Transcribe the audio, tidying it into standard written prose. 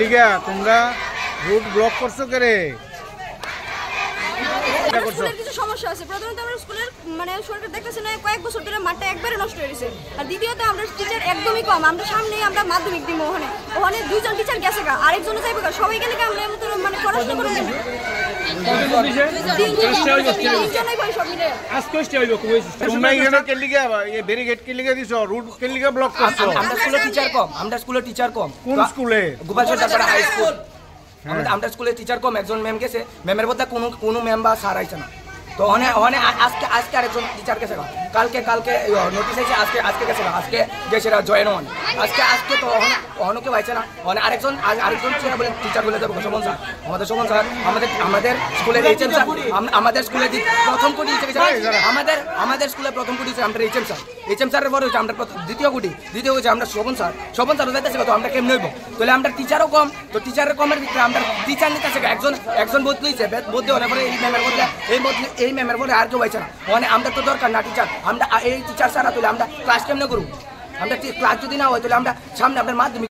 লিগা তোমরা root block করছো করে? কিছু সমস্যা আছে। প্রথমত আমরা স্কুলের মানে সরকার দেখতেছে না, কয়েক বছর ধরে মাঠটা একবারে নষ্ট হয়ে গেছে। আর দ্বিতীয়ত আমরা টিচার একদমই কম। আমরা সামনেই আমরা মাধ্যমিক দিব, ওখানে দুইজন টিচার গেছে গা, আরেকজন যাইবে গা, সবাই গেলে আমরা মানে পড়াশোনা করে দেবো। আমরা স্কুলের টিচার কম। কোন স্কুলে? Gopalchandra high school. আমরা স্কুলের টিচার কম, একজন ম্যাম গেছে, ম্যামের বদলে কোনো ম্যাম বা স্যার আইছে না। তো আজকে আরেকজন টিচার গেছে, কালকে নোটিস আছে, আজকে গেছে, আজকে গেছে জয়েন হন, আজকে তো অনেকে পাইছে না। আরেকজন টিচার বলে যাবো শোভন স্যার, শোভন স্যার আমাদের স্কুলের এইচএম স্যার, আমাদের স্কুলে প্রথম কোটি আমাদের স্কুলে প্রথম কোটি আমরা এইচএম স্যারের পরে হচ্ছে আমরা দ্বিতীয় হচ্ছে আমরা শোভন স্যার যাইতেছে, তো আমরা কেমন হইব? তাহলে আমরা টিচারও কম, তো টিচারের কমের ভিতরে আমরা টিচার নিতেছে একজন বদলেছে, বদলে অনেক পরে এই ম্যামের বলে আর কেউ পাইছে না। আমরা তো দরকার না টিচার, আমরা এই টিচার ছাড়া তুলে আমরা ক্লাস কেমনে করবো? আমরা ক্লাস যদি না হয় তাহলে আমরা সামনে আপনার মাধ্যমিক